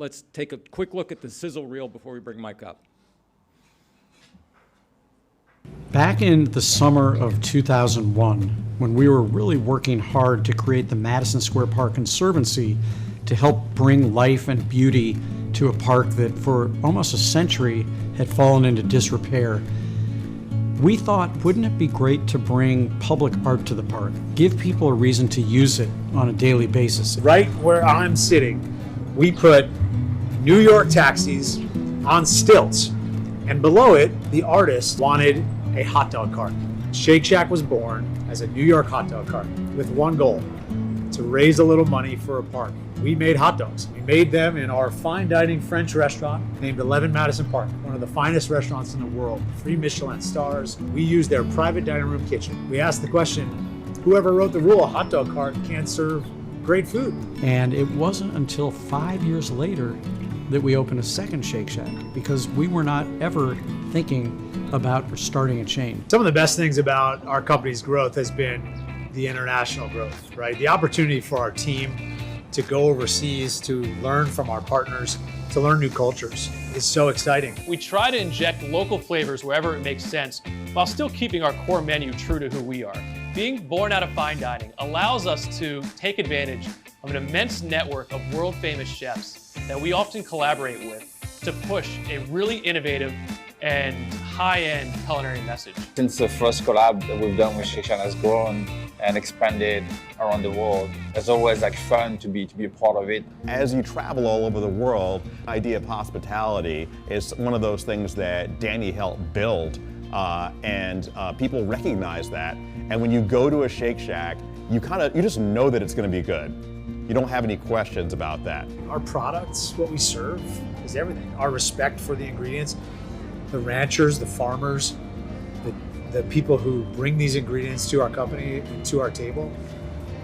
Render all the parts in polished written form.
let's take a quick look at the sizzle reel before we bring Mike up. Back in the summer of 2001, when we were really working hard to create the Madison Square Park Conservancy to help bring life and beauty to a park that for almost a century had fallen into disrepair, we thought, wouldn't it be great to bring public art to the park, give people a reason to use it on a daily basis? Right where I'm sitting, we put New York taxis on stilts, and below it, the artist wanted a hot dog cart. Shake Shack was born as a New York hot dog cart with one goal, to raise a little money for a park. We made hot dogs. We made them in our fine dining French restaurant named 11 Madison Park, one of the finest restaurants in the world, 3 Michelin stars. We used their private dining room kitchen. We asked the question, whoever wrote the rule, a hot dog cart can't serve great food? And it wasn't until 5 years later that we opened a second Shake Shack, because we were not ever thinking about starting a chain. Some of the best things about our company's growth has been the international growth, right? The opportunity for our team to go overseas, to learn from our partners, to learn new cultures is so exciting. We try to inject local flavors wherever it makes sense, while still keeping our core menu true to who we are. Being born out of fine dining allows us to take advantage of an immense network of world-famous chefs that we often collaborate with to push a really innovative and high-end culinary message. Since the first collab that we've done with Shake Shack has grown and expanded around the world, it's always like fun to be a part of it. As you travel all over the world, the idea of hospitality is one of those things that Danny helped build, and people recognize that. And when you go to a Shake Shack, you just know that it's going to be good. You don't have any questions about that. Our products, what we serve, is everything. Our respect for the ingredients, the ranchers, the farmers, the people who bring these ingredients to our company and to our table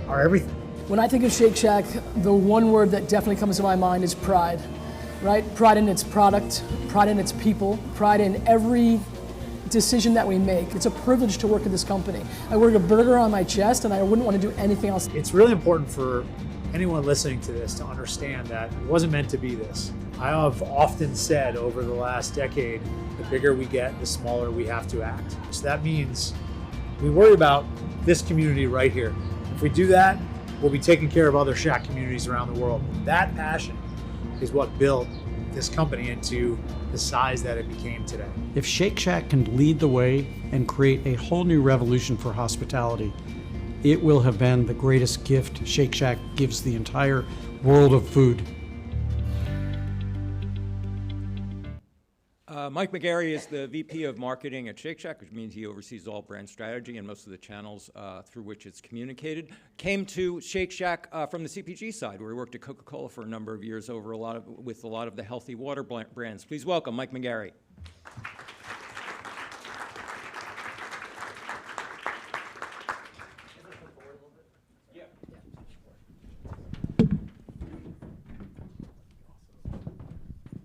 are everything. When I think of Shake Shack, the one word that definitely comes to my mind is pride, right? Pride in its product, pride in its people, pride in every decision that we make. It's a privilege to work at this company. I wear a burger on my chest and I wouldn't want to do anything else. It's really important for anyone listening to this to understand that it wasn't meant to be this. I have often said over the last decade, the bigger we get, the smaller we have to act. So that means we worry about this community right here. If we do that, we'll be taking care of other Shack communities around the world. That passion is what built this company into the size that it became today. If Shake Shack can lead the way and create a whole new revolution for hospitality, it will have been the greatest gift Shake Shack gives the entire world of food. Mike McGarry is the VP of Marketing at Shake Shack, which means he oversees all brand strategy and most of the channels through which it's communicated. Came to Shake Shack from the CPG side, where he worked at Coca-Cola for a number of years with a lot of the healthy water brands. Please welcome Mike McGarry.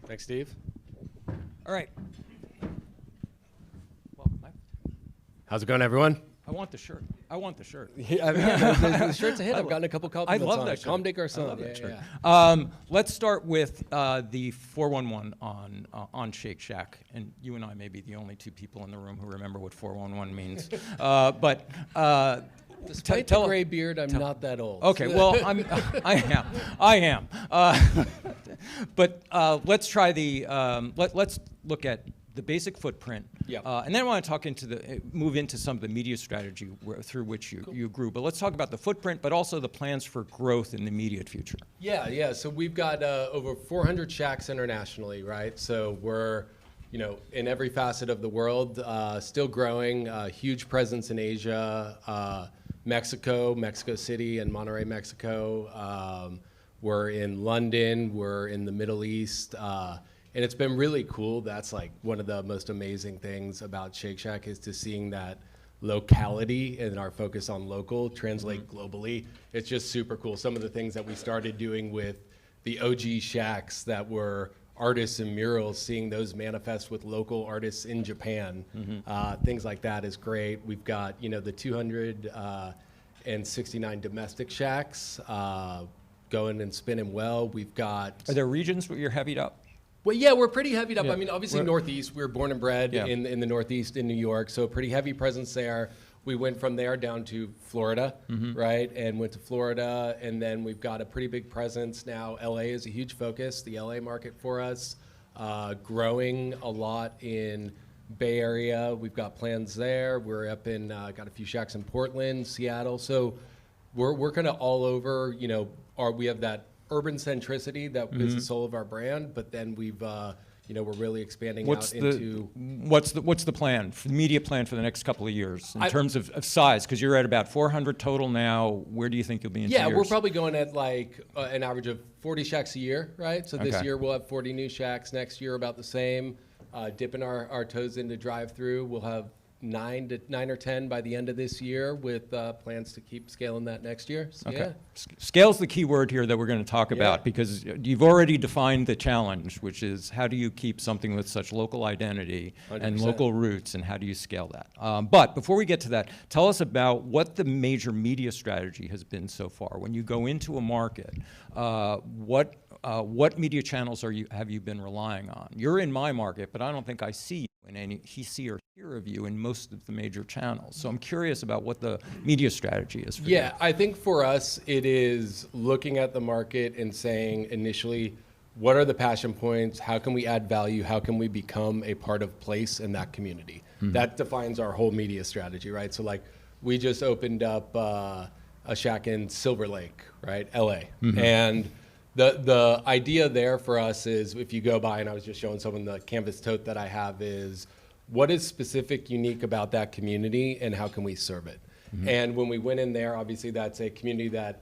Thanks, Steve. All right. Well, Mike. How's it going, everyone? I want the shirt. I want the shirt. Yeah, I mean, the shirt's a hit. I've gotten a couple compliments I love on that it. shirt. Comme des Garçons. I love that shirt. Yeah. Let's start with the 411 on Shake Shack, and you and I may be the only two people in the room who remember what 411 means. Despite the gray beard, I'm not that old. Okay, well, I am. But let's try let's look at the basic footprint. Yeah. And then I want to move into some of the media strategy through which you grew. But let's talk about the footprint, but also the plans for growth in the immediate future. Yeah. So we've got over 400 Shacks internationally, right? So we're, in every facet of the world, still growing. Huge presence in Asia, Mexico City, and Monterrey, Mexico. We're in London. We're in the Middle East. And it's been really cool. That's like one of the most amazing things about Shake Shack is to seeing that locality and our focus on local translate globally. It's just super cool. Some of the things that we started doing with the OG Shacks that were artists and murals, seeing those manifest with local artists in Japan, things like that is great. We've got, the 269 domestic Shacks. going and spinning well. We've got. Are there regions where you're heavied up? Well, yeah, we're pretty heavied up. Yeah. I mean, obviously Northeast. We were born and bred Yeah. in the Northeast in New York, so pretty heavy presence there. We went from there down to Florida, right? And went to Florida, and then we've got a pretty big presence now. LA is a huge focus, the LA market for us. Growing a lot in Bay Area. We've got plans there. We're up in, got a few shacks in Portland, Seattle. So we're kind of all over, you know, we have that urban centricity that is the soul of our brand, but then we've, you know, we're really expanding What's the plan, the media plan for the next couple of years in terms of size? Because you're at about 400 total now. Where do you think you'll be in 2 years? Yeah, we're probably going at like an average of 40 shacks a year, right? So this Okay. year we'll have 40 new shacks. Next year about the same. Dipping our toes into drive-through. We'll have 9 or 10 by the end of this year, with plans to keep scaling that next year. So, Okay. yeah. Scale's the key word here that we're going to talk about, because you've already defined the challenge, which is how do you keep something with such local identity and 100%. local roots, and how do you scale that? But before we get to that, tell us about what the major media strategy has been so far. When you go into a market, what media channels have you been relying on? You're in my market, but I don't think I see you in any see or hear of you in most of the major channels. So I'm curious about what the media strategy is for you. Yeah, I think for us, it is looking at the market and saying initially, what are the passion points? How can we add value? How can we become a part of place in that community? That defines our whole media strategy, right? So like, we just opened up a shack in Silver Lake, right? LA. And the idea there for us is, if you go by, and I was just showing someone the canvas tote that I have, is what is specific, unique about that community, and how can we serve it? And when we went in there, obviously that's a community that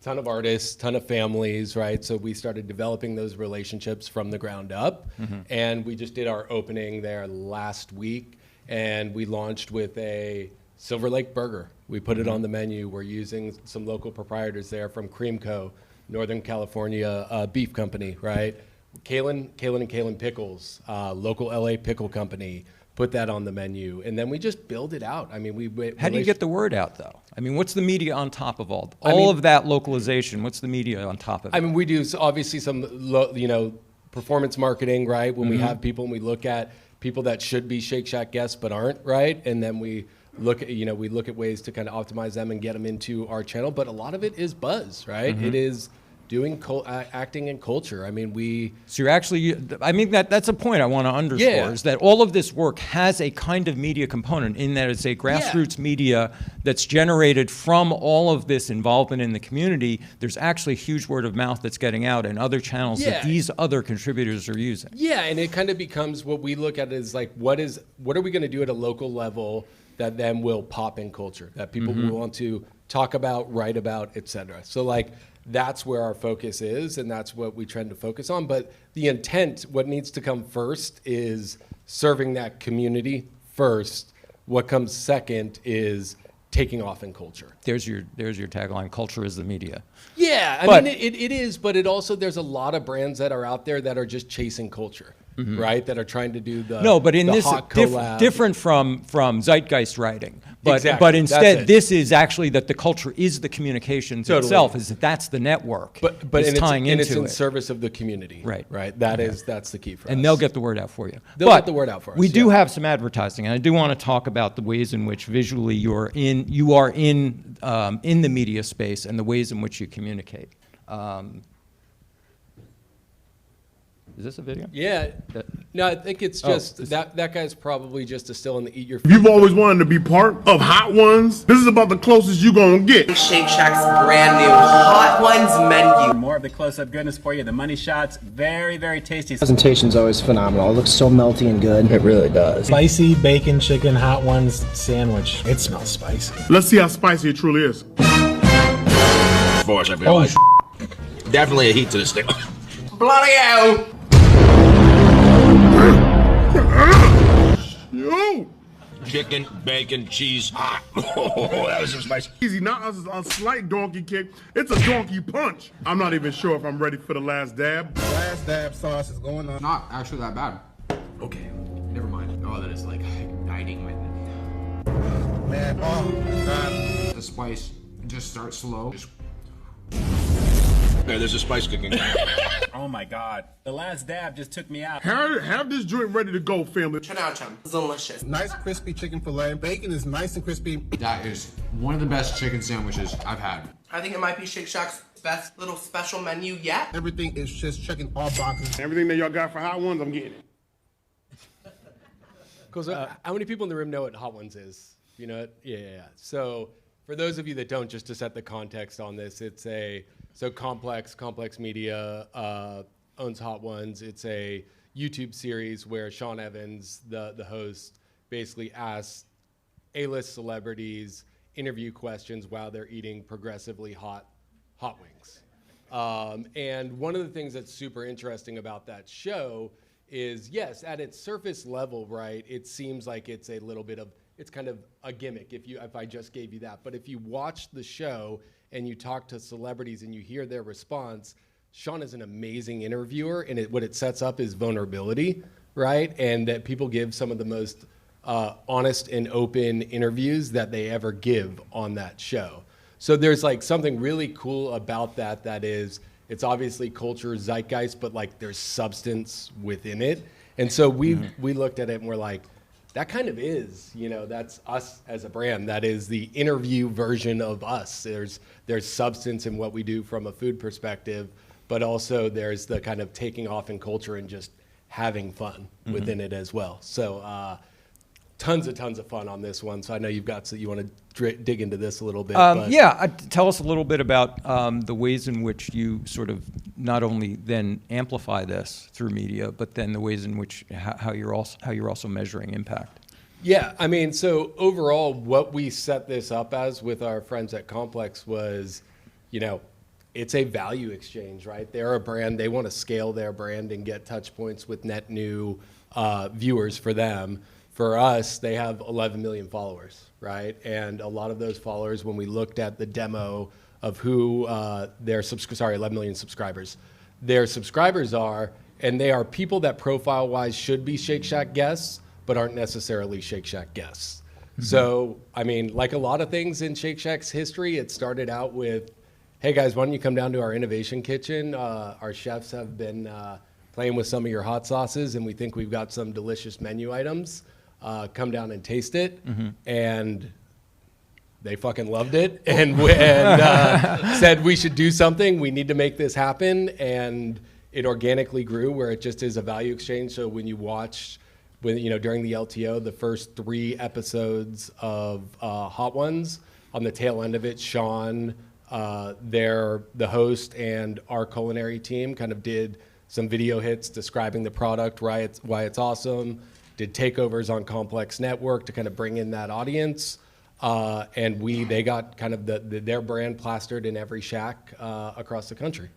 ton of artists, ton of families, right? So we started developing those relationships from the ground up. And we just did our opening there last week, and we launched with a Silver Lake burger. We put it on the menu. We're using some local proprietors there from Cream Co., Northern California beef company, right? Kalen and Kalen Pickles, local LA pickle company, put that on the menu, and then we just build it out. I mean, How do you get the word out, though? I mean, what's the media on top of all of that localization? What's the media on top of it? I mean, we do obviously some, you know, performance marketing, right? When we have people and we look at people that should be Shake Shack guests but aren't, right? And then we look at ways to kind of optimize them and get them into our channel. But a lot of it is buzz, right? It is doing acting and culture. I mean, So you're actually, I mean, that's a point I want to underscore, is that all of this work has a kind of media component, in that it's a grassroots media that's generated from all of this involvement in the community. There's actually huge word of mouth that's getting out, and other channels that these other contributors are using. Yeah, and it kind of becomes, what we look at is like, what are we going to do at a local level that then will pop in culture, that people will want to talk about, write about, et cetera. So like, that's where our focus is, and that's what we tend to focus on. But the intent, what needs to come first, is serving that community first. What comes second is taking off in culture. There's your tagline: culture is the media. Yeah, I mean, it is, but it also, there's a lot of brands that are out there that are just chasing culture, right? That are trying to do but in this hot collab. different from zeitgeist writing. But Exactly. but instead, That's it. this is actually that the culture is the communications itself. Is that's the network. But is tying it's into in it. service of the community. Right. Right. That's the key for us. And they'll get the word out for you. They'll get the word out for us, We do yeah. have some advertising, and I do want to talk about the ways in which visually you are in the media space, and the ways in which you communicate. Is this a video? Yeah. No, I think it's just that guy's probably just distilling the eat your food. You've always wanted to be part of Hot Ones. This is about the closest you gonna get. Shake Shack's brand new Hot Ones menu. More of the close-up goodness for you. The money shots, very, very tasty. Presentation's always phenomenal. It looks so melty and good. It really does. Spicy bacon chicken Hot Ones sandwich. It smells spicy. Let's see how spicy it truly is. Definitely a heat to this thing. Bloody hell! Yo! Chicken, bacon, cheese, hot. Oh, that was some spicy. Easy, not a slight donkey kick. It's a donkey punch. I'm not even sure if I'm ready for the last dab. Last dab sauce is going on. Not actually that bad. Okay, never mind. Oh, that is like guiding my... Man, oh, God. The spice just starts slow. Hey, there's a spice kicking. Oh my God. The last dab just took me out. Have this joint ready to go, family. Chum. Delicious. Nice crispy chicken fillet. Bacon is nice and crispy. That is one of the best chicken sandwiches I've had. I think it might be Shake Shack's best little special menu yet. Everything is just checking all boxes. Everything that y'all got for Hot Ones, I'm getting it. Because how many people in the room know what Hot Ones is? You know it? Yeah. So for those of you that don't, just to set the context on this, Complex Media owns Hot Ones. It's a YouTube series where Sean Evans, the host, basically asks A-list celebrities interview questions while they're eating progressively hot wings. And one of the things that's super interesting about that show is, yes, at its surface level, right, it seems like it's a little bit of, it's kind of a gimmick if I just gave you that. But if you watch the show and you talk to celebrities and you hear their response, Sean is an amazing interviewer, and what it sets up is vulnerability, right? And that people give some of the most honest and open interviews that they ever give on that show. So there's like something really cool about that is, it's obviously culture, zeitgeist, but like there's substance within it. And so we looked at it and we're like, that kind of is, that's us as a brand. That is the interview version of us. There's substance in what we do from a food perspective, but also there's the kind of taking off in culture and just having fun within it as well. So tons of fun on this one. So I know you want to dig into this a little bit. Tell us a little bit about the ways in which you sort of not only then amplify this through media, but then the ways in which how you're also measuring impact. Yeah, I mean, so overall, what we set this up as with our friends at Complex was, it's a value exchange, right? They're a brand, they want to scale their brand and get touch points with net new viewers for them. For us, they have 11 million followers, right? And a lot of those followers, when we looked at the demo of who 11 million subscribers, their subscribers are, and they are people that profile-wise should be Shake Shack guests, but aren't necessarily Shake Shack guests. So, I mean, like a lot of things in Shake Shack's history, it started out with, hey guys, why don't you come down to our innovation kitchen? Our chefs have been playing with some of your hot sauces, and we think we've got some delicious menu items. Come down and taste it, and they fucking loved it, and said we should do something. We need to make this happen, and it organically grew where it just is a value exchange. So when you watch, during the LTO, the first 3 episodes of Hot Ones, on the tail end of it, Sean, the host, and our culinary team kind of did some video hits describing the product, why it's awesome. Did takeovers on Complex Network to kind of bring in that audience, and they got kind of their brand plastered in every shack across the country.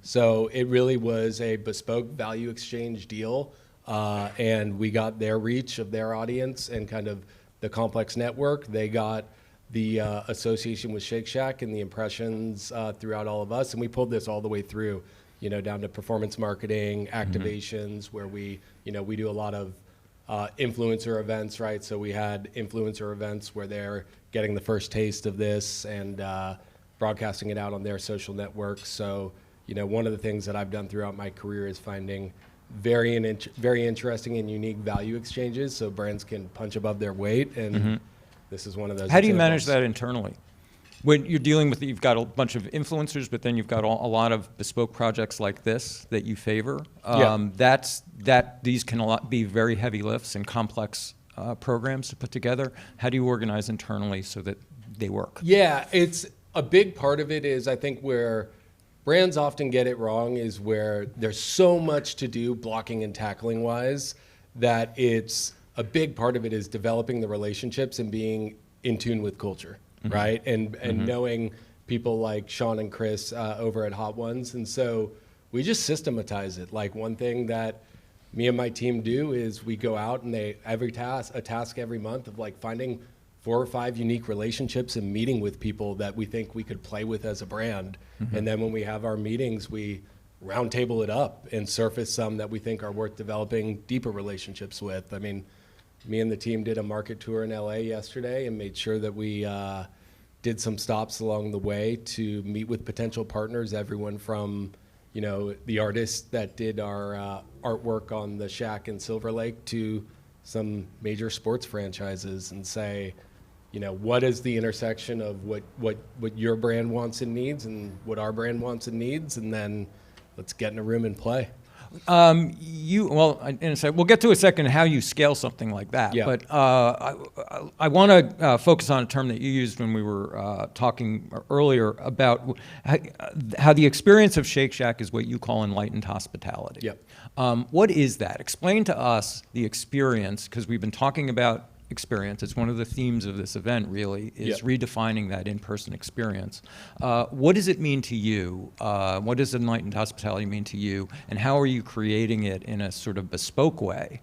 So it really was a bespoke value exchange deal, and we got their reach of their audience and kind of the Complex Network. They got the association with Shake Shack and the impressions throughout all of us, and we pulled this all the way through, down to performance marketing, activations, where we do a lot of influencer events, right? So we had influencer events where they're getting the first taste of this and broadcasting it out on their social networks. So, one of the things that I've done throughout my career is finding very interesting and unique value exchanges so brands can punch above their weight. And this is one of those. How do you manage that internally? When you're dealing with, you've got a bunch of influencers, but then you've got a lot of bespoke projects like this that you favor. These can be very heavy lifts and complex programs to put together. How do you organize internally so that they work? Yeah, it's a big part of it is, I think, where brands often get it wrong is where there's so much to do blocking and tackling wise that it's a big part of it is developing the relationships and being in tune with culture. Right, and knowing people like Sean and Chris over at Hot Ones, and so we just systematize it. Like one thing that me and my team do is we go out and a task every month of like finding 4 or 5 unique relationships and meeting with people that we think we could play with as a brand, and then when we have our meetings, we roundtable it up and surface some that we think are worth developing deeper relationships with. I mean, me and the team did a market tour in LA yesterday and made sure that we did some stops along the way to meet with potential partners, everyone from, you know, the artists that did our artwork on the Shack in Silver Lake to some major sports franchises, and say, you know, what is the intersection of what your brand wants and needs and what our brand wants and needs, and then let's get in a room and play. We'll get to a second how you scale something like that. Yeah. But I want to focus on a term that you used when we were talking earlier about how the experience of Shake Shack is what you call enlightened hospitality. Yep. What is that? Explain to us the experience, because we've been talking about experience. It's one of the themes of this event, really, is Yep. redefining that in-person experience. What does it mean to you? What does enlightened hospitality mean to you? And how are you creating it in a sort of bespoke way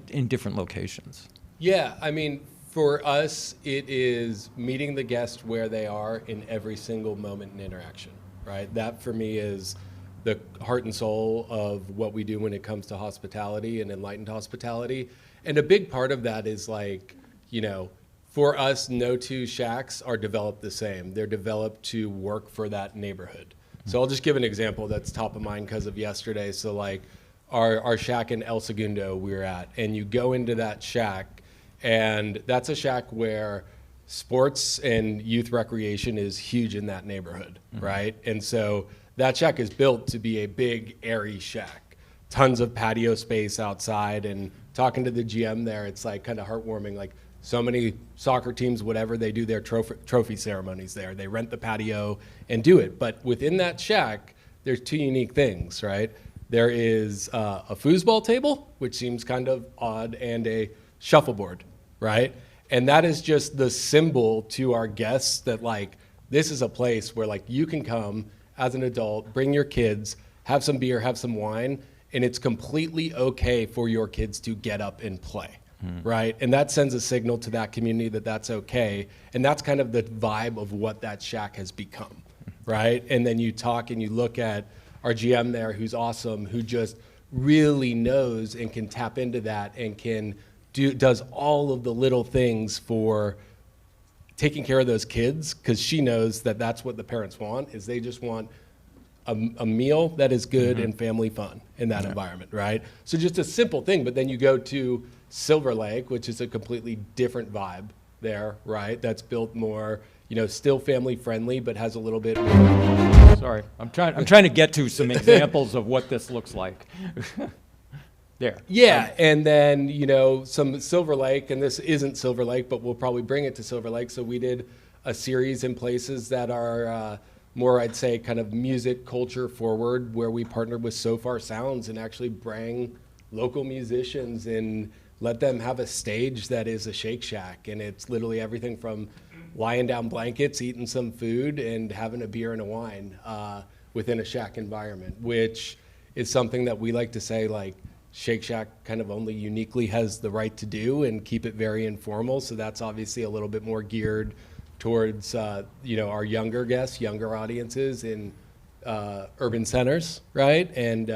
in different locations? Yeah, I mean, for us, it is meeting the guest where they are in every single moment and interaction, right? That for me is the heart and soul of what we do when it comes to hospitality and enlightened hospitality. And a big part of that is, like, you know, for us, no two Shacks are developed the same. They're developed to work for that neighborhood. So I'll just give an example that's top of mind because of yesterday. So like our Shack in El Segundo we were at, and you go into that Shack, and that's a Shack where sports and youth recreation is huge in that neighborhood, right? And so that Shack is built to be a big, airy Shack. Tons of patio space outside, and talking to the GM there, it's like kind of heartwarming. Like, so many soccer teams, whatever, they do their trophy ceremonies there. They rent the patio and do it. But within that Shack, there's two unique things, right? There is a foosball table, which seems kind of odd, and a shuffleboard, right? And that is just the symbol to our guests that, like, this is a place where, like, you can come as an adult, bring your kids, have some beer, have some wine, and it's completely okay for your kids to get up and play, right? And that sends a signal to that community that that's okay. And that's kind of the vibe of what that Shack has become, right? And then you talk and you look at our GM there, who's awesome, who just really knows and can tap into that and does all of the little things for taking care of those kids, because she knows that that's what the parents want, is they just want a meal that is good and family fun in that environment, right? So just a simple thing, but then you go to Silver Lake, which is a completely different vibe there, right? That's built more, you know, still family friendly, but has a little bit more. Sorry, I'm trying to get to some examples of what this looks like. There. Yeah, and then, you know, some Silver Lake, and this isn't Silver Lake, but we'll probably bring it to Silver Lake. So we did a series in places that are more, I'd say, kind of music culture forward, where we partnered with So Far Sounds and actually bring local musicians and let them have a stage that is a Shake Shack. And it's literally everything from lying down blankets, eating some food, and having a beer and a wine within a Shack environment, which is something that we like to say, like, Shake Shack kind of only uniquely has the right to do, and keep it very informal. So that's obviously a little bit more geared towards you know, our younger guests, younger audiences in urban centers, right? And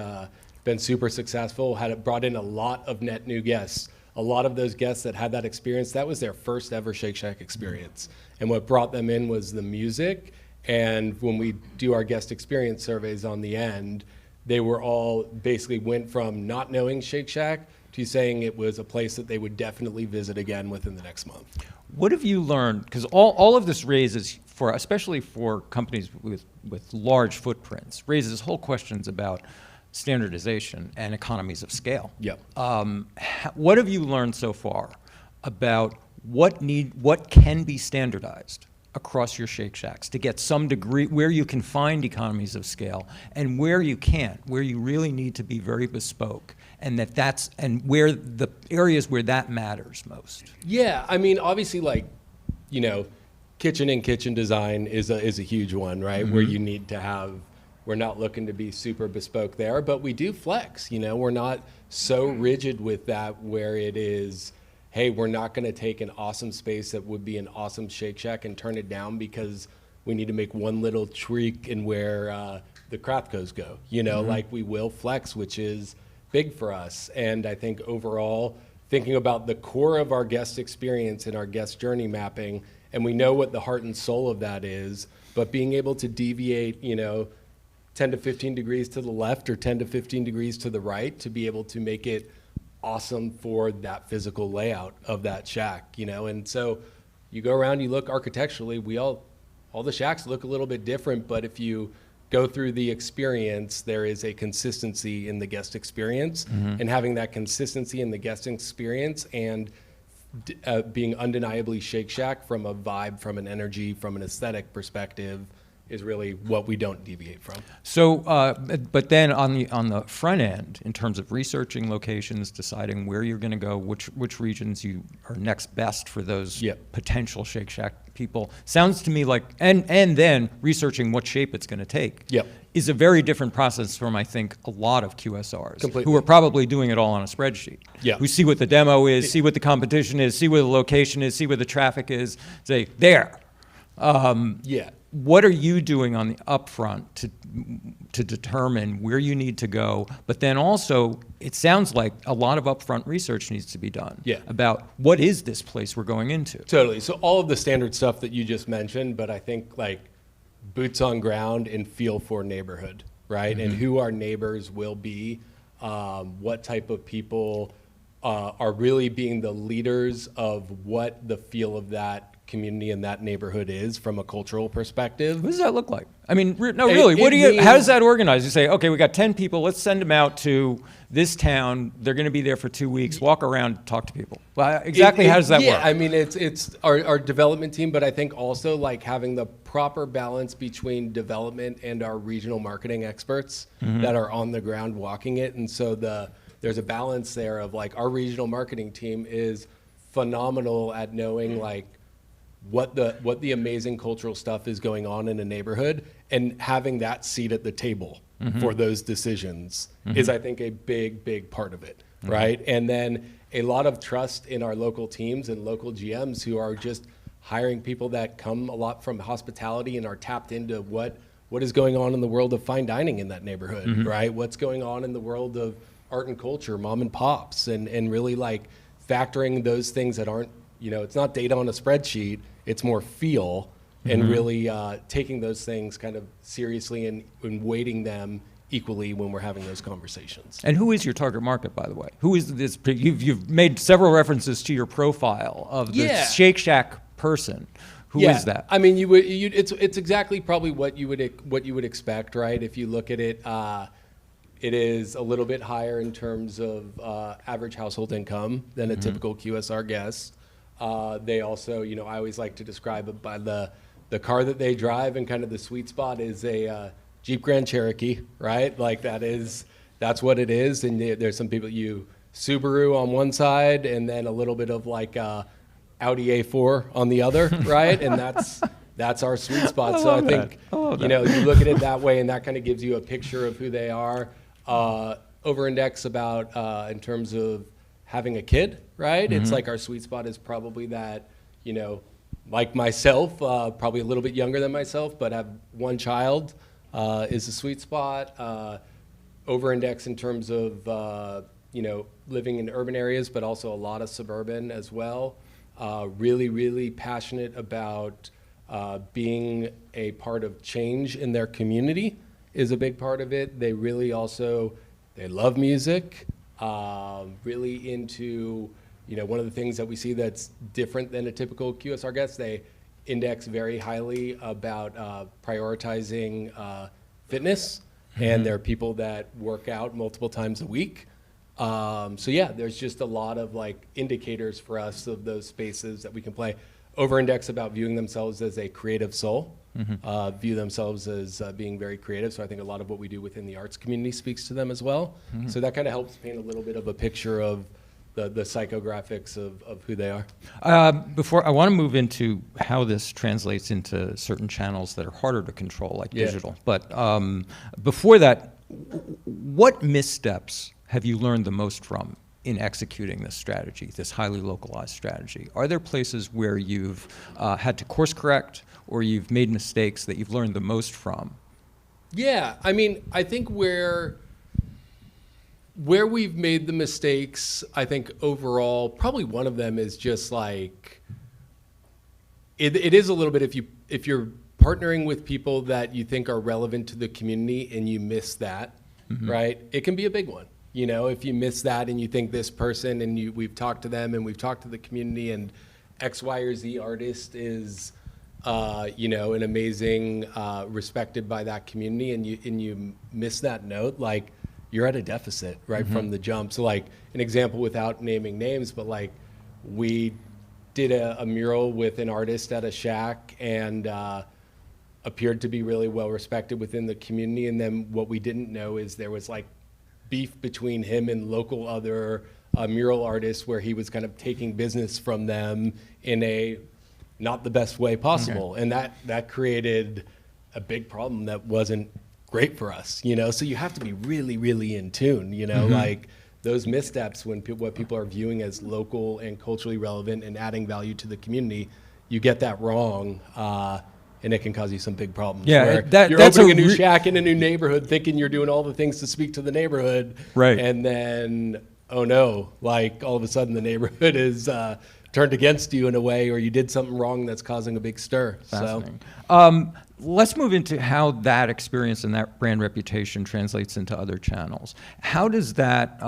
been super successful. Brought in a lot of net new guests. A lot of those guests that had that experience, that was their first ever Shake Shack experience. And what brought them in was the music. And when we do our guest experience surveys on the end, they were all basically went from not knowing Shake Shack to saying it was a place that they would definitely visit again within the next month. What have you learned? Because all of this raises, especially for companies with large footprints, raises whole questions about standardization and economies of scale. Yep. What have you learned so far about what can be standardized across your Shake Shacks to get some degree where you can find economies of scale, and where you can't, where you really need to be very bespoke, and and where the areas where that matters most? Yeah, I mean, obviously, like, you know, kitchen design is a huge one, right? Where you need to have, we're not looking to be super bespoke there, but we do flex, you know, we're not so rigid with that where it is, hey, we're not going to take an awesome space that would be an awesome Shake Shack and turn it down because we need to make one little tweak in where the Krathkos go. You know, like, we will flex, which is big for us. And I think overall, thinking about the core of our guest experience and our guest journey mapping, and we know what the heart and soul of that is, but being able to deviate, 10 to 15 degrees to the left or 10 to 15 degrees to the right to be able to make it awesome for that physical layout of that shack, and so you go around, you look architecturally, all the shacks look a little bit different, but if you go through the experience, there is a consistency in the guest experience, and having that consistency in the guest experience and being undeniably Shake Shack from a vibe, from an energy, from an aesthetic perspective is really what we don't deviate from. So, but then on the front end, in terms of researching locations, deciding where you're going to go, which regions you are next best for those potential Shake Shack people, sounds to me like, and then researching what shape it's going to take, is a very different process from, I think, a lot of QSRs who are probably doing it all on a spreadsheet. Who see what the demo is, see what the competition is, see where the location is, see where the traffic is, say there. What are you doing on the upfront to determine where you need to go? But then also, it sounds like a lot of upfront research needs to be done about what is this place we're going into. Totally. So all of the standard stuff that you just mentioned, but I think like boots on ground and feel for neighborhood, right? And who our neighbors will be, what type of people are really being the leaders of what the feel of that community and that neighborhood is from a cultural perspective. What does that look like? I mean, really, how does that organize? You say, okay, we got 10 people, let's send them out to this town. They're going to be there for 2 weeks, walk around, talk to people. Well, exactly how does that work? Yeah, I mean, it's our development team, but I think also like having the proper balance between development and our regional marketing experts that are on the ground walking it. And so there's a balance there of like our regional marketing team is phenomenal at knowing like what the amazing cultural stuff is going on in a neighborhood, and having that seat at the table for those decisions is, I think, a big part of it, right? And then a lot of trust in our local teams and local GMs who are just hiring people that come a lot from hospitality and are tapped into what is going on in the world of fine dining in that neighborhood, right? What's going on in the world of art and culture, mom and pops, and really like factoring those things that aren't, it's not data on a spreadsheet, it's more feel, and really taking those things kind of seriously and weighting them equally when we're having those conversations. And who is your target market, by the way? Who is this? You've made several references to your profile of the Shake Shack person. Who is that? I mean, it's exactly probably what you would expect, right? If you look at it, it is a little bit higher in terms of average household income than a typical QSR guest. They also, I always like to describe it by the car that they drive, and kind of the sweet spot is a Jeep Grand Cherokee, right? Like that's what it is. And there's some people, Subaru on one side, and then a little bit of like Audi A4 on the other, right? And that's our sweet spot. So I think, you look at it that way, and that kind of gives you a picture of who they are. Over-index about in terms of having a kid, right? It's like our sweet spot is probably that, like myself, probably a little bit younger than myself, but have one child is a sweet spot. Over-index in terms of, living in urban areas, but also a lot of suburban as well. Really passionate about being a part of change in their community is a big part of it. They really also, they love music. Really into, one of the things that we see that's different than a typical QSR guest, they index very highly about prioritizing fitness, and there are people that work out multiple times a week. There's just a lot of like indicators for us of those spaces that we can play. Over-index about viewing themselves as a creative soul, view themselves as being very creative. So I think a lot of what we do within the arts community speaks to them as well. So that kind of helps paint a little bit of a picture of the psychographics of who they are. Before I want to move into how this translates into certain channels that are harder to control, like digital. But before that, what missteps have you learned the most from in executing this strategy, this highly localized strategy? Are there places where you've had to course correct, or you've made mistakes that you've learned the most from? Yeah, I mean, I think where we've made the mistakes, I think overall, probably one of them is just like, it is a little bit if you're partnering with people that you think are relevant to the community and you miss that, right? It can be a big one. You know, if you miss that and you think this person and we've talked to them and we've talked to the community and X, Y, or Z artist is, you know, an amazing, respected by that community, and you miss that note, like you're at a deficit right from the jump. So like an example without naming names, but like we did a mural with an artist at a shack and appeared to be really well respected within the community. And then what we didn't know is there was like beef between him and local other mural artists where he was kind of taking business from them in a not the best way possible. And that created a big problem that wasn't great for us, you know? So you have to be really, really in tune, you know, like those missteps when what people are viewing as local and culturally relevant and adding value to the community, you get that wrong, and it can cause you some big problems. Yeah, where you're opening a new shack in a new neighborhood thinking you're doing all the things to speak to the neighborhood. Right. And then, oh no, like all of a sudden the neighborhood is turned against you in a way, or you did something wrong that's causing a big stir. Fascinating. Let's move into how that experience and that brand reputation translates into other channels. How does that,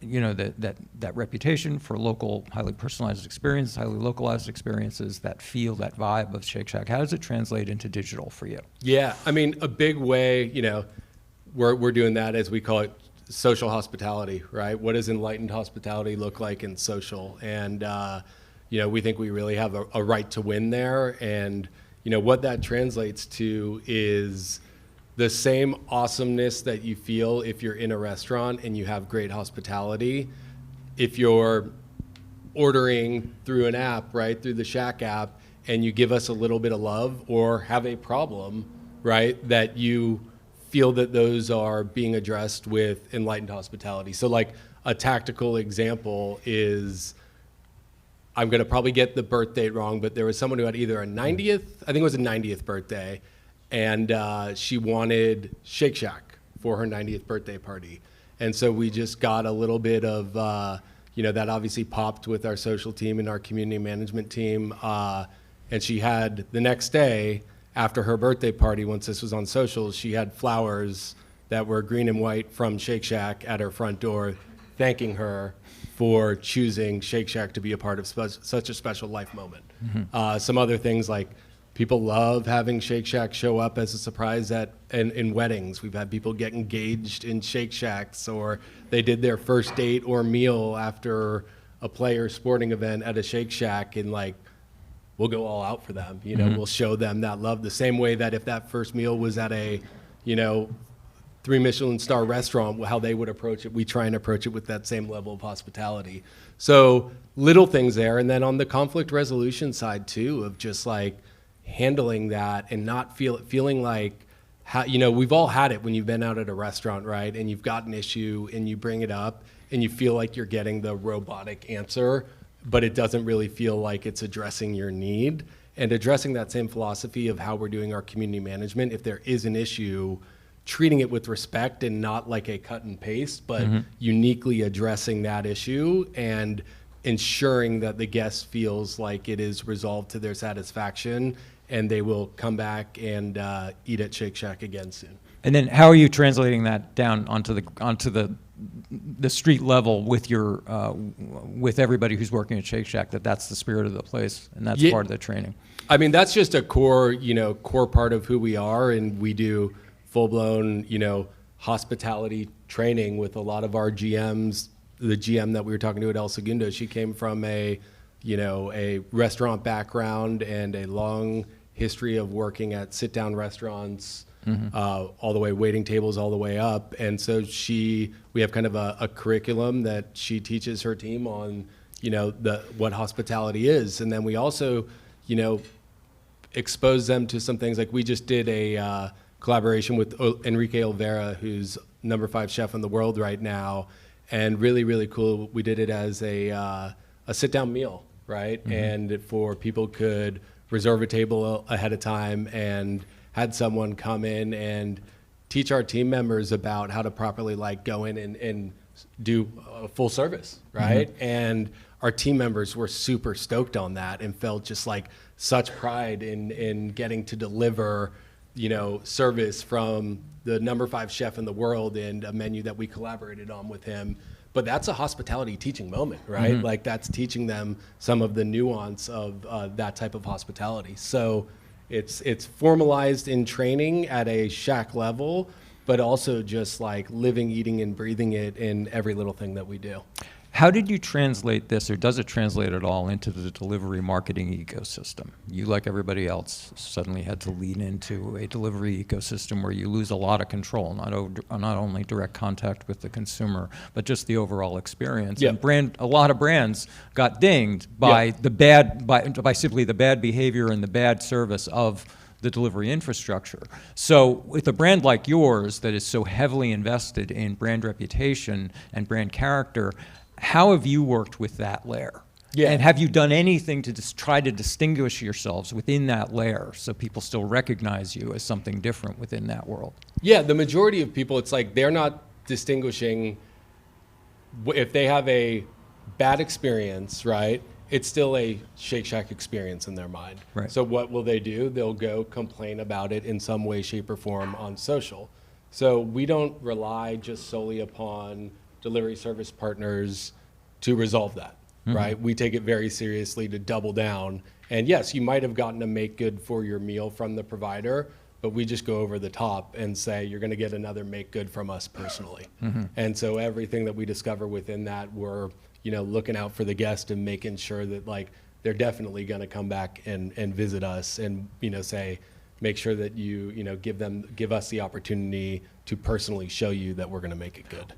you know, that reputation for local, highly personalized experiences, highly localized experiences, that feel, that vibe of Shake Shack, how does it translate into digital for you? Yeah, I mean, a big way, you know, we're doing that, as we call it, social hospitality, right? What does enlightened hospitality look like in social? And, you know, we think we really have a right to win there. And, you know, what that translates to is the same awesomeness that you feel if you're in a restaurant and you have great hospitality. If you're ordering through an app, right, through the Shack app, and you give us a little bit of love or have a problem, right, that you feel that those are being addressed with enlightened hospitality. So like a tactical example is, I'm gonna probably get the birth date wrong, but there was someone who had either a 90th, I think it was a 90th birthday, and she wanted Shake Shack for her 90th birthday party. And so we just got a little bit of, you know, that obviously popped with our social team and our community management team. And she had the next day, after her birthday party, once this was on socials, she had flowers that were green and white from Shake Shack at her front door, thanking her for choosing Shake Shack to be a part of such a special life moment. Some other things like people love having Shake Shack show up as a surprise in weddings. We've had people get engaged in Shake Shacks, or they did their first date or meal after a player sporting event at a Shake Shack, and like, we'll go all out for them. You know, we'll show them that love the same way that if that first meal was at a, you know, 3 Michelin star restaurant, how they would approach it, we try and approach it with that same level of hospitality. So little things there. And then on the conflict resolution side too, of just like handling that and not feeling like, how, you know, we've all had it when you've been out at a restaurant, right? And you've got an issue and you bring it up and you feel like you're getting the robotic answer, but it doesn't really feel like it's addressing your need. And addressing that same philosophy of how we're doing our community management, if there is an issue, treating it with respect and not like a cut and paste, but uniquely addressing that issue and ensuring that the guest feels like it is resolved to their satisfaction and they will come back and eat at Shake Shack again soon. And then how are you translating that down onto the street level with your with everybody who's working at Shake Shack, that's the spirit of the place and that's part of the training? I mean, that's just a core part of who we are, and we do full-blown, you know, hospitality training with a lot of our GMs. The GM that we were talking to at El Segundo, she came from a restaurant background and a long history of working at sit-down restaurants, all the way waiting tables all the way up. And so we have kind of a curriculum that she teaches her team on, you know, what hospitality is. And then we also, you know, expose them to some things. Like we just did a collaboration with Enrique Olvera, who's number 5 chef in the world right now, and really, really cool. We did it as a sit-down meal, right? And for people could reserve a table ahead of time, and had someone come in and teach our team members about how to properly like go in and do full service, right? And our team members were super stoked on that and felt just like such pride in getting to deliver, service from the number 5 chef in the world and a menu that we collaborated on with him. But that's a hospitality teaching moment, right? Like that's teaching them some of the nuance of that type of hospitality. So it's formalized in training at a Shack level, but also just like living, eating, and breathing it in every little thing that we do. How did you translate this, or does it translate at all, into the delivery marketing ecosystem? You, like everybody else, suddenly had to lean into a delivery ecosystem where you lose a lot of control, not only direct contact with the consumer, but just the overall experience. Yep. And a lot of brands got dinged by by simply the bad behavior and the bad service of the delivery infrastructure. So with a brand like yours that is so heavily invested in brand reputation and brand character, how have you worked with that layer? Yeah. And have you done anything to just try to distinguish yourselves within that layer so people still recognize you as something different within that world? Yeah, the majority of people, it's like they're not distinguishing if they have a bad experience, right? It's still a Shake Shack experience in their mind. Right. So what will they do? They'll go complain about it in some way, shape, or form on social. So we don't rely just solely upon delivery service partners to resolve that, right? We take it very seriously to double down. And yes, you might have gotten a make good for your meal from the provider, but we just go over the top and say, you're gonna get another make good from us personally. And so everything that we discover within that, we're looking out for the guest and making sure that like they're definitely gonna come back and visit us and say, make sure that you give us the opportunity to personally show you that we're going to make it good.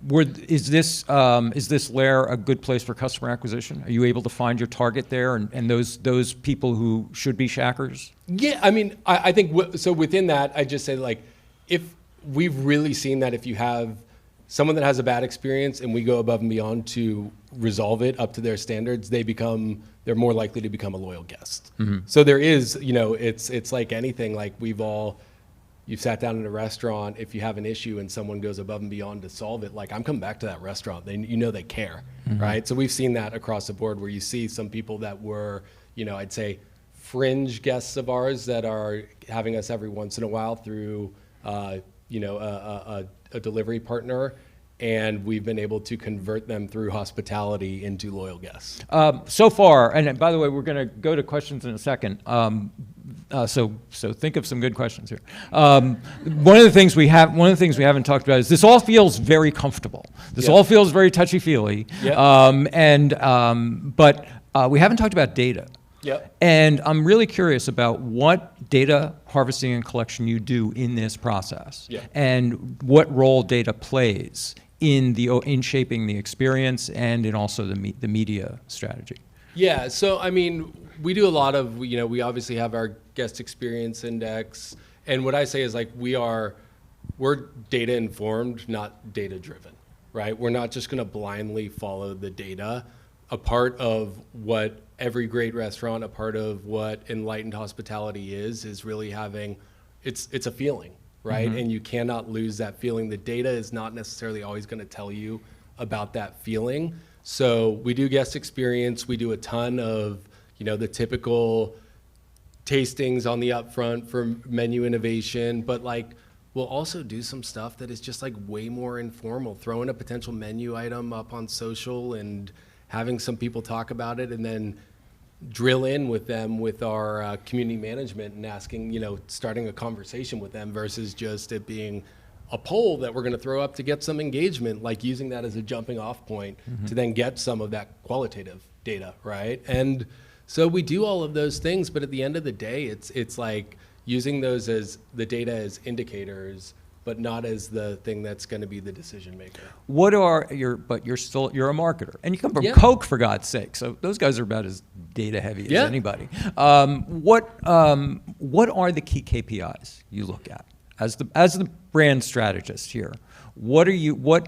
Is this layer a good place for customer acquisition? Are you able to find your target there and those people who should be Shackers? Yeah, I mean, I think so. Within that, I just say like, if we've really seen that if you have someone that has a bad experience and we go above and beyond to resolve it up to their standards, they're more likely to become a loyal guest. So there is, it's like anything, like you've sat down in a restaurant, if you have an issue and someone goes above and beyond to solve it, like I'm coming back to that restaurant. They care, right? So we've seen that across the board where you see some people that were, I'd say fringe guests of ours that are having us every once in a while through, a delivery partner, and we've been able to convert them through hospitality into loyal guests. So far, and by the way, we're going to go to questions in a second. So think of some good questions here. One of the things we haven't talked about is this all feels very comfortable. This all feels very touchy-feely. But we haven't talked about data. Yep. And I'm really curious about what data harvesting and collection you do in this process, and what role data plays in shaping the experience and in also the media strategy. Yeah, so I mean, we do a lot of, we obviously have our guest experience index, and what I say is like we're data informed, not data driven, right? We're not just gonna blindly follow the data. A part of what every great restaurant, a part of what enlightened hospitality is really having, it's a feeling, right? And you cannot lose that feeling. The data is not necessarily always gonna tell you about that feeling. So we do guest experience, we do a ton of, the typical tastings on the upfront for menu innovation, but like we'll also do some stuff that is just like way more informal, throwing a potential menu item up on social and having some people talk about it, and then drill in with them with our community management and asking, starting a conversation with them versus just it being a poll that we're going to throw up to get some engagement, like using that as a jumping off point to then get some of that qualitative data, right? And so we do all of those things, but at the end of the day, it's like using those as the data as indicators, but not as the thing that's going to be the decision maker. But you're a marketer, and you come from Coke, for God's sake. So those guys are about as data heavy as anybody. What are the key KPIs you look at as the brand strategist here? What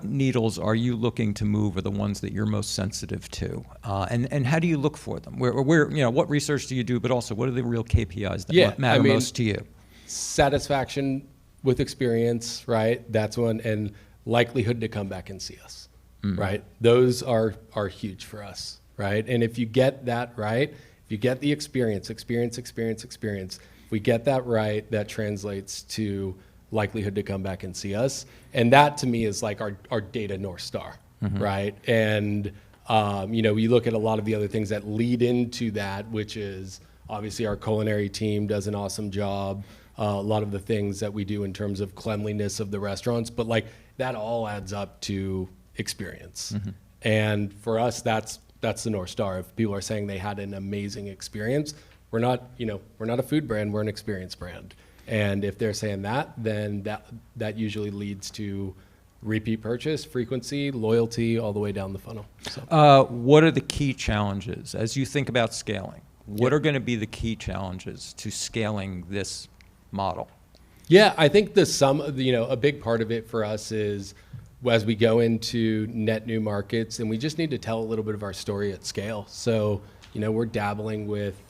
needles are you looking to move, are the ones that you're most sensitive to, and how do you look for them? What research do you do, but also what are the real KPIs that matter most to you? Satisfaction with experience, right? That's one, and likelihood to come back and see us, right? Those are huge for us, right? And if you get that right, if you get the experience, if we get that right, that translates to likelihood to come back and see us. And that to me is like our data North Star, right? And, you look at a lot of the other things that lead into that, which is obviously our culinary team does an awesome job. A lot of the things that we do in terms of cleanliness of the restaurants, but like that all adds up to experience. And for us, that's the North Star. If people are saying they had an amazing experience, we're not a food brand, we're an experience brand. And if they're saying that, then that usually leads to repeat purchase, frequency, loyalty, all the way down the funnel. So. What are the key challenges as you think about scaling? What are going to be the key challenges to scaling this model? Yeah, I think a big part of it for us is as we go into net new markets, and we just need to tell a little bit of our story at scale. So, we're dabbling with,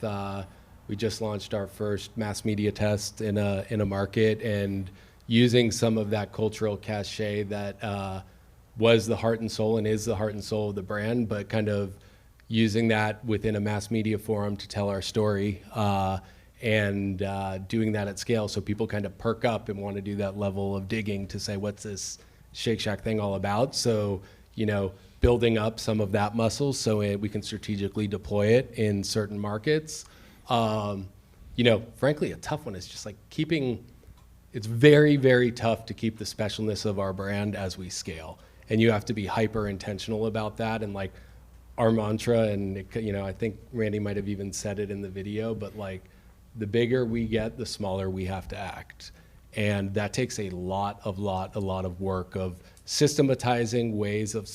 we just launched our first mass media test in a market, and using some of that cultural cachet that was the heart and soul and is the heart and soul of the brand, but kind of using that within a mass media forum to tell our story. And doing that at scale, so people kind of perk up and want to do that level of digging to say, what's this Shake Shack thing all about? So, building up some of that muscle so we can strategically deploy it in certain markets. Frankly, a tough one is just like it's very, very tough to keep the specialness of our brand as we scale. And you have to be hyper intentional about that. And like our mantra, and I think Randy might have even said it in the video, but like, the bigger we get, the smaller we have to act. And that takes a lot of work of systematizing ways of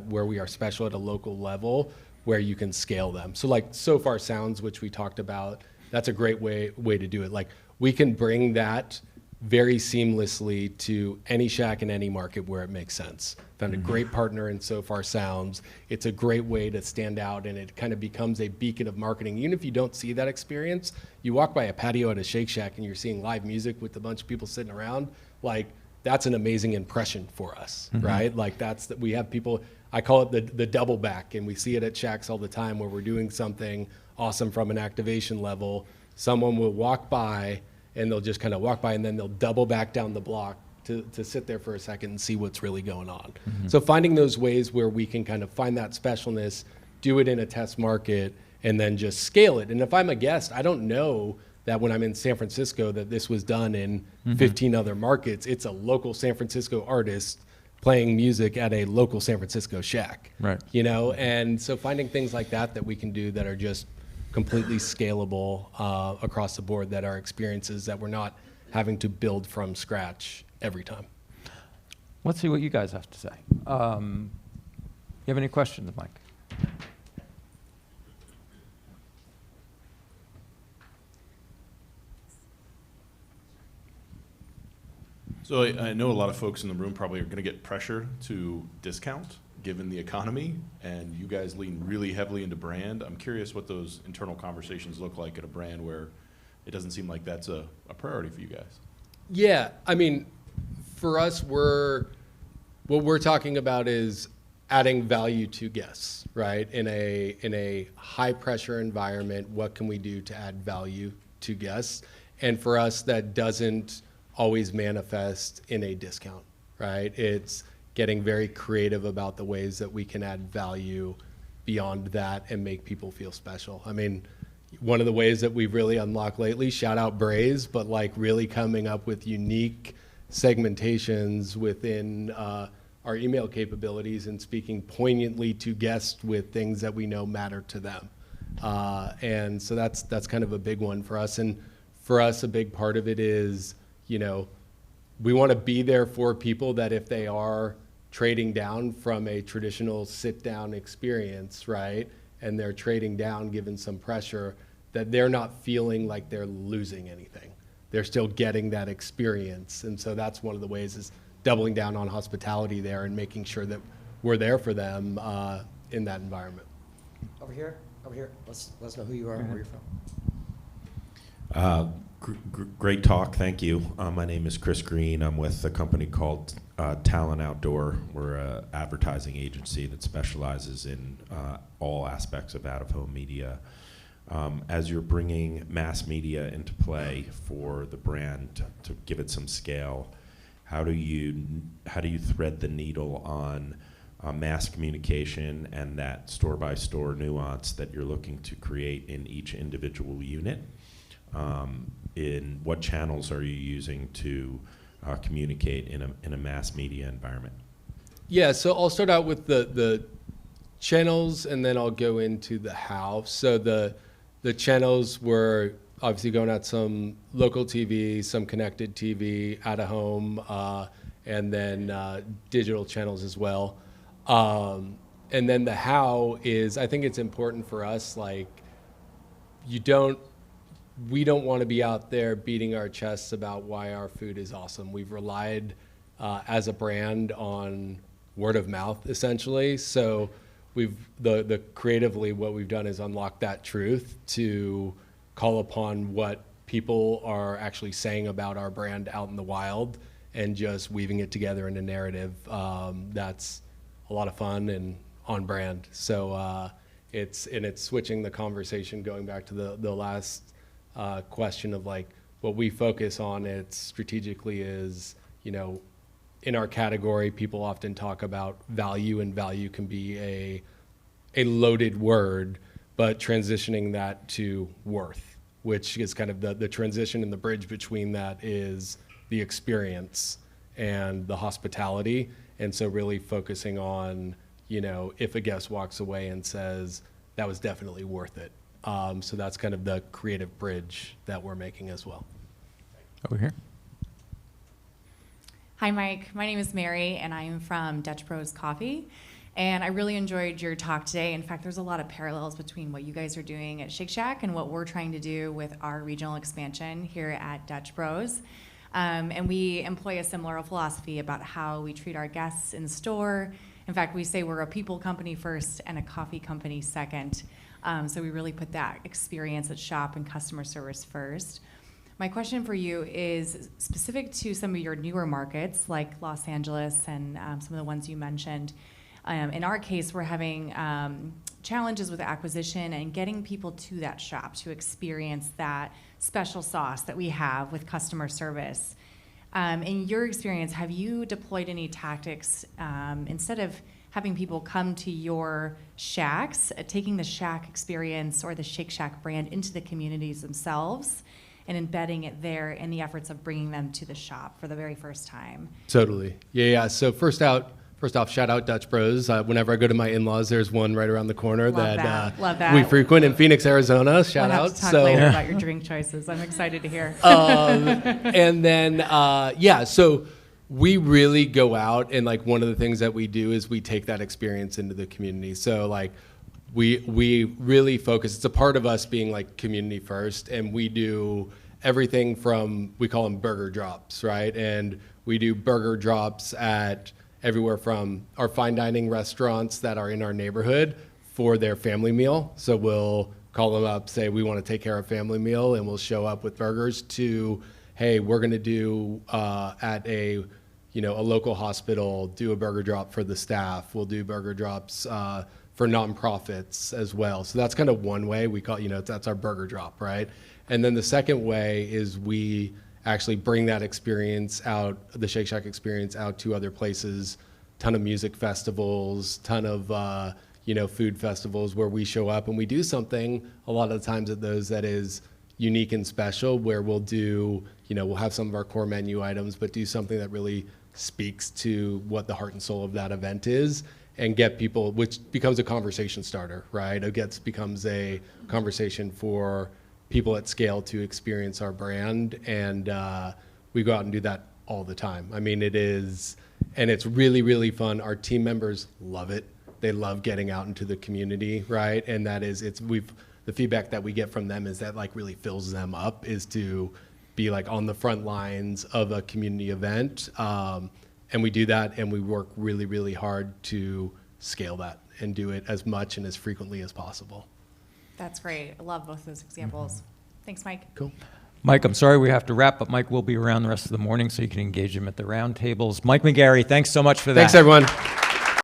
where we are special at a local level, where you can scale them. So like So Far Sounds, which we talked about, that's a great way to do it. Like we can bring that very seamlessly to any Shack in any market where it makes sense. Found a great partner in So Far Sounds. It's a great way to stand out, and it kind of becomes a beacon of marketing. Even if you don't see that experience, you walk by a patio at a Shake Shack and you're seeing live music with a bunch of people sitting around, like that's an amazing impression for us, right? Like we have people, I call it the double back, and we see it at Shacks all the time where we're doing something awesome from an activation level. Someone will walk by and they'll just kind of walk by, and then they'll double back down the block to sit there for a second and see what's really going on. So finding those ways where we can kind of find that specialness, do it in a test market, and then just scale it. And if I'm a guest, I don't know that when I'm in San Francisco that this was done in 15 other markets. It's a local San Francisco artist playing music at a local San Francisco Shack. Right. And so finding things like that we can do that are just completely scalable across the board, that are experiences that we're not having to build from scratch every time. Let's see what you guys have to say. You have any questions, Mike? So I know a lot of folks in the room probably are going to get pressure to discount given the economy, and you guys lean really heavily into brand. I'm curious what those internal conversations look like at a brand where it doesn't seem like that's a priority for you guys. Yeah, I mean, for us, what we're talking about is adding value to guests, right? In a high pressure environment, what can we do to add value to guests? And for us, that doesn't always manifest in a discount, right? It's getting very creative about the ways that we can add value beyond that and make people feel special. I mean, one of the ways that we've really unlocked lately, shout out Braze, but like really coming up with unique segmentations within our email capabilities and speaking poignantly to guests with things that we know matter to them. And so that's kind of a big one for us. And for us, a big part of it is, we want to be there for people that if they are trading down from a traditional sit-down experience, right, and they're trading down given some pressure, that they're not feeling like they're losing anything. They're still getting that experience. And so that's one of the ways is doubling down on hospitality there and making sure that we're there for them in that environment. Over here. Let's know who you are and where you're from. Great talk, thank you. My name is Chris Green. I'm with a company called Talent Outdoor. We're an advertising agency that specializes in all aspects of out-of-home media. As you're bringing mass media into play for the brand to give it some scale, how do you thread the needle on mass communication and that store-by-store nuance that you're looking to create in each individual unit? In what channels are you using to communicate in a mass media environment? Yeah, so I'll start out with the channels, and then I'll go into the how. So the channels were obviously going at some local TV, some connected TV, out of home, and then digital channels as well. And then the how is, I think it's important for us, like, we don't want to be out there beating our chests about why our food is awesome. We've relied as a brand on word of mouth, essentially. So the creatively what we've done is unlock that truth to call upon what people are actually saying about our brand out in the wild and just weaving it together in a narrative that's a lot of fun and on brand. So it's switching the conversation, going back to the last question of like what we focus on it strategically is, in our category, people often talk about value, and value can be a loaded word, but transitioning that to worth, which is kind of the transition and the bridge between that is the experience and the hospitality. And so really focusing on, if a guest walks away and says, that was definitely worth it. So that's kind of the creative bridge that we're making as well. Over here. Hi, Mike. My name is Mary, and I am from Dutch Bros Coffee. And I really enjoyed your talk today. In fact, there's a lot of parallels between what you guys are doing at Shake Shack and what we're trying to do with our regional expansion here at Dutch Bros. And we employ a similar philosophy about how we treat our guests in store. In fact, we say we're a people company first and a coffee company second. So we really put that experience at shop and customer service first. My question for you is specific to some of your newer markets like Los Angeles and some of the ones you mentioned. In our case, we're having challenges with acquisition and getting people to that shop to experience that special sauce that we have with customer service. In your experience, have you deployed any tactics instead of having people come to your shacks, taking the Shack experience or the Shake Shack brand into the communities themselves and embedding it there in the efforts of bringing them to the shop for the very first time? Totally. Yeah. So first off, shout out Dutch Bros. Whenever I go to my in-laws, there's one right around the corner Love that. We frequent in Phoenix, Arizona. Shout we'll out. Have to talk later about your drink choices. I'm excited to hear. And then, so we really go out, and like one of the things that we do is we take that experience into the community. So like we really focus, it's a part of us being like community first, and we do everything from, we call them burger drops, right? And we do burger drops at everywhere from our fine dining restaurants that are in our neighborhood for their family meal. So we'll call them up, say we want to take care of family meal, and we'll show up with burgers, to, hey, we're going to do at a local hospital, do a burger drop for the staff. We'll do burger drops for nonprofits as well. So that's kind of one way we call, that's our burger drop, right? And then the second way is we actually bring that experience out, the Shake Shack experience out to other places, ton of music festivals, ton of food festivals where we show up and we do something a lot of the times at those that is unique and special, where we'll do, we'll have some of our core menu items, but do something that really speaks to what the heart and soul of that event is, and get people, which becomes a conversation starter, right? It becomes a conversation for people at scale to experience our brand, and we go out and do that all the time. I mean, it is, and it's really, really fun. Our team members love it. They love getting out into the community, right? And that is, the feedback that we get from them is that like really fills them up, is to be like on the front lines of a community event. And we do that, and we work really, really hard to scale that and do it as much and as frequently as possible. That's great. I love both those examples. Thanks, Mike. Cool. Mike, I'm sorry we have to wrap, but Mike will be around the rest of the morning, so you can engage him at the round tables. Mike McGarry, thanks so much for that. Thanks, everyone.